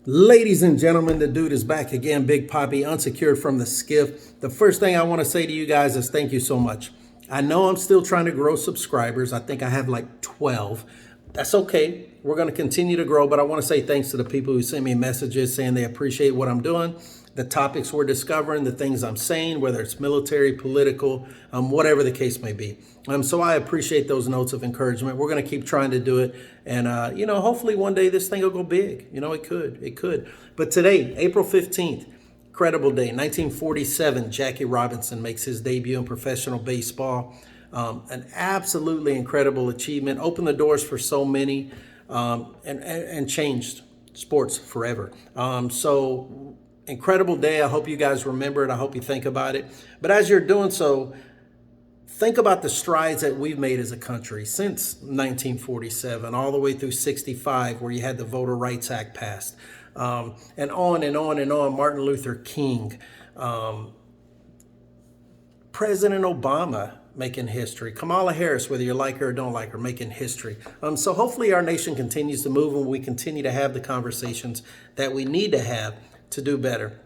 Ladies and gentlemen, the dude is back again, Big Poppy, unsecured from the skiff. The first thing I want to say to you guys is thank you so much. I know I'm still trying to grow subscribers. I think I have like 12. That's okay. We're going to continue to grow, but I want to say thanks to the people who send me messages saying they appreciate what I'm doing, the topics we're discovering, the things I'm saying, whether it's military, political, whatever the case may be. So I appreciate those notes of encouragement. We're going to keep trying to do it. And, hopefully one day this thing will go big. It could. But today, April 15th, incredible day, 1947, Jackie Robinson makes his debut in professional baseball. An absolutely incredible achievement, opened the doors for so many, and changed sports forever. So incredible day. I hope you guys remember it. I hope you think about it. But as you're doing so, think about the strides that we've made as a country since 1947, all the way through 65, where you had the Voter Rights Act passed, and on and on and on. Martin Luther King, President Obama making history, Kamala Harris, whether you like her or don't like her, making history. So hopefully our nation continues to move and we continue to have the conversations that we need to have to do better.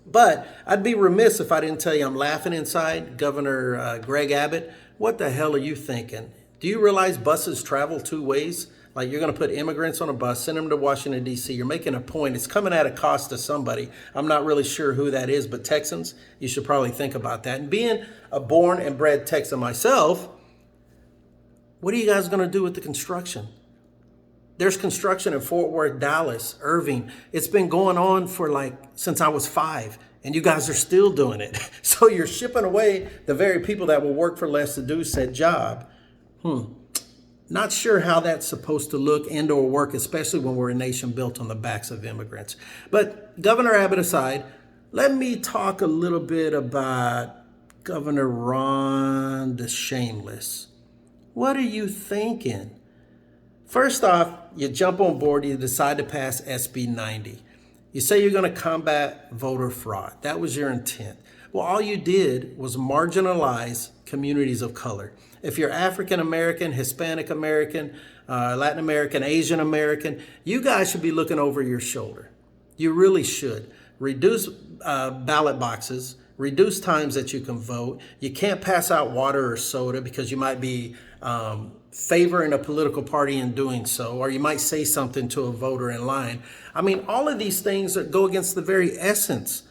But I'd be remiss if I didn't tell you I'm laughing inside. Governor Greg Abbott, what the hell are you thinking? Do you realize buses travel two ways? Like, you're going to put immigrants on a bus, send them to Washington, D.C. You're making a point. It's coming at a cost to somebody. I'm not really sure who that is, but Texans, you should probably think about that. And being a born and bred Texan myself, what are you guys going to do with the construction? There's construction in Fort Worth, Dallas, Irving. It's been going on for since I was 5, and you guys are still doing it. So you're shipping away the very people that will work for less to do said job. Not sure how that's supposed to look and or work, especially when we're a nation built on the backs of immigrants. But Governor Abbott aside, let me talk a little bit about Governor Ron DeShameless. What are you thinking? First off, you jump on board, you decide to pass SB 90. You say you're going to combat voter fraud. That was your intent. Well, all you did was marginalize communities of color. If you're African American, Hispanic American, Latin American, Asian American, you guys should be looking over your shoulder. You really should. Reduce ballot boxes, reduce times that you can vote. You can't pass out water or soda because you might be favoring a political party in doing so, or you might say something to a voter in line. I mean, all of these things that go against the very essence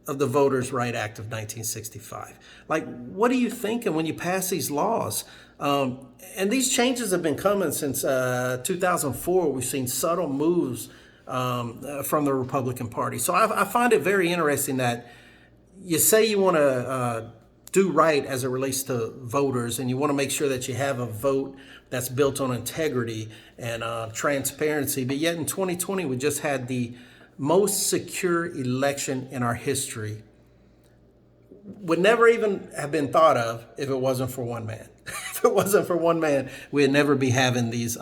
of the Voters' Right Act of 1965. What are you thinking when you pass these laws? And these changes have been coming since 2004. We've seen subtle moves from the Republican Party. So I find it very interesting that you say you want to do right as it relates to voters, and you want to make sure that you have a vote that's built on integrity and transparency. But yet in 2020, we just had the most secure election in our history. Would never even have been thought of if it wasn't for one man. If it wasn't for one man, we'd never be having these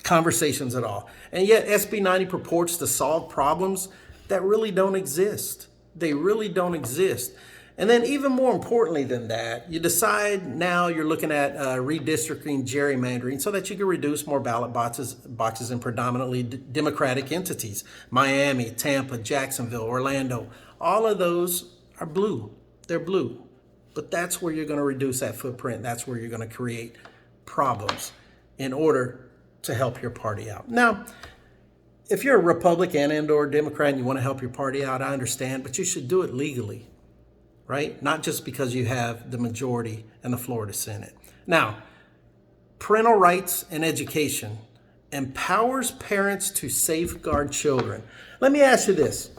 conversations at all. And yet SB 90 purports to solve problems that really don't exist. They really don't exist. And then even more importantly than that, you decide now you're looking at redistricting, gerrymandering, so that you can reduce more ballot boxes in predominantly Democratic entities. Miami, Tampa, Jacksonville, Orlando, all of those are blue. They're blue. But that's where you're going to reduce that footprint. That's where you're going to create problems in order to help your party out. Now, if you're a Republican and or Democrat and you want to help your party out, I understand, but you should do it legally. Right? Not just because you have the majority in the Florida Senate. Now, parental rights and education empowers parents to safeguard children. Let me ask you this,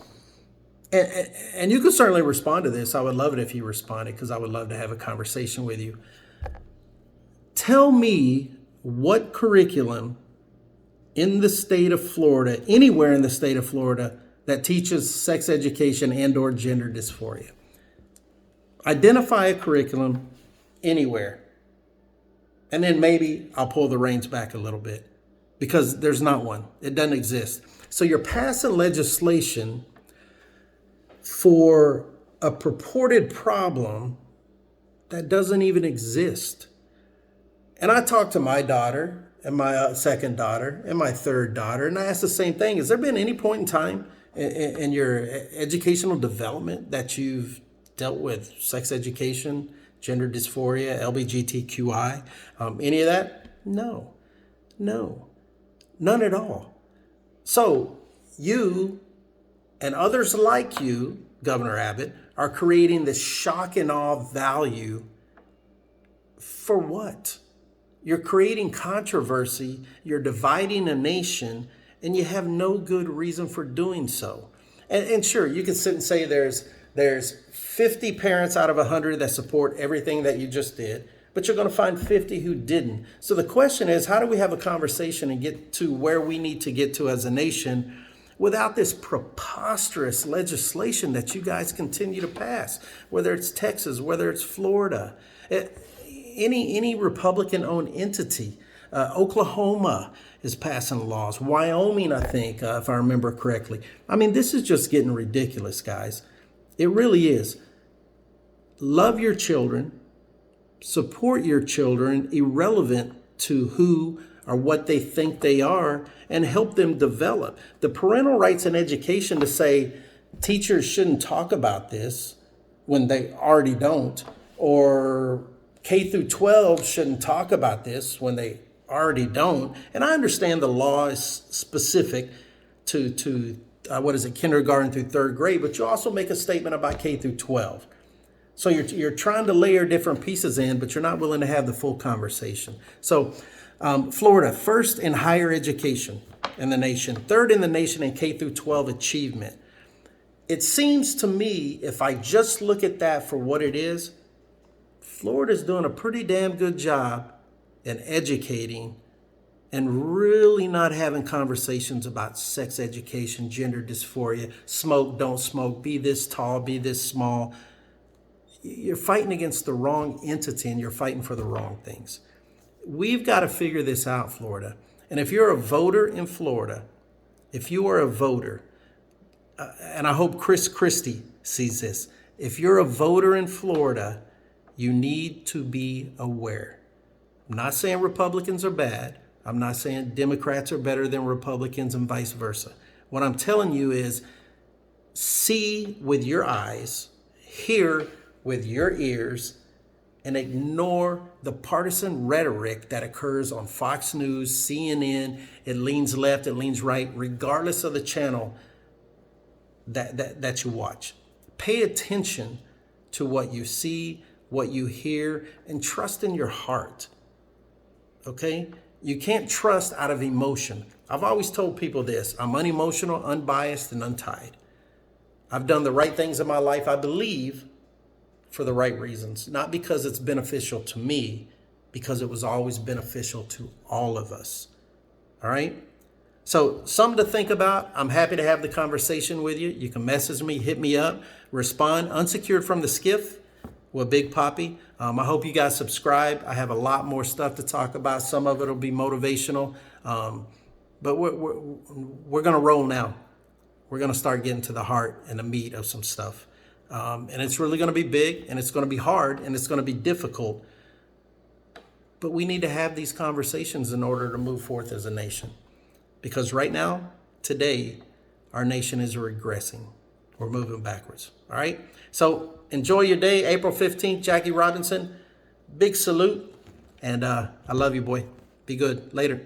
and you can certainly respond to this. I would love it if you responded, because I would love to have a conversation with you. Tell me what curriculum in the state of Florida, anywhere in the state of Florida, that teaches sex education and or gender dysphoria. Identify a curriculum anywhere. And then maybe I'll pull the reins back a little bit, because there's not one. It doesn't exist. So you're passing legislation for a purported problem that doesn't even exist. And I talked to my daughter and my second daughter and my third daughter. And I ask the same thing. Has there been any point in time in your educational development that you've dealt with sex education, gender dysphoria, LGBTQI, any of that? No, none at all. So you and others like you, Governor Abbott, are creating this shock and awe value for what? You're creating controversy, you're dividing a nation, and you have no good reason for doing so. And sure, you can sit and say there's 50 parents out of 100 that support everything that you just did, but you're going to find 50 who didn't. So the question is, how do we have a conversation and get to where we need to get to as a nation without this preposterous legislation that you guys continue to pass, whether it's Texas, whether it's Florida, any Republican-owned entity. Oklahoma is passing laws. Wyoming, I think, if I remember correctly. I mean, this is just getting ridiculous, guys. It really is. Love your children, support your children, irrelevant to who or what they think they are, and help them develop. The parental rights in education to say teachers shouldn't talk about this when they already don't, or K through 12 shouldn't talk about this when they already don't. And I understand the law is specific to kindergarten through third grade, but you also make a statement about K through 12. So you're trying to layer different pieces in, but you're not willing to have the full conversation. So Florida, first in higher education in the nation, third in the nation in K through 12 achievement. It seems to me, if I just look at that for what it is, Florida's doing a pretty damn good job in educating and really not having conversations about sex education, gender dysphoria, smoke, don't smoke, be this tall, be this small. You're fighting against the wrong entity and you're fighting for the wrong things. We've got to figure this out, Florida. And if you're a voter in Florida, if you are a voter, and I hope Chris Christie sees this, if you're a voter in Florida, you need to be aware. I'm not saying Republicans are bad. I'm not saying Democrats are better than Republicans and vice versa. What I'm telling you is see with your eyes, hear with your ears, and ignore the partisan rhetoric that occurs on Fox News, CNN. It leans left, it leans right, regardless of the channel that you watch. Pay attention to what you see, what you hear, and trust in your heart. Okay? You can't trust out of emotion. I've always told people this: I'm unemotional, unbiased, and untied. I've done the right things in my life, I believe, for the right reasons, not because it's beneficial to me, because it was always beneficial to all of us. All right? So something to think about. I'm happy to have the conversation with you. You can message me, hit me up, respond. Unsecured from the Skiff with Big Poppy. I hope you guys subscribe. I have a lot more stuff to talk about. Some of it will be motivational, but we're going to roll now. We're going to start getting to the heart and the meat of some stuff. And it's really going to be big, and it's going to be hard, and it's going to be difficult. But we need to have these conversations in order to move forth as a nation. Because right now, today, our nation is regressing. We're moving backwards. All right? So enjoy your day. April 15th, Jackie Robinson. Big salute. And I love you, boy. Be good. Later.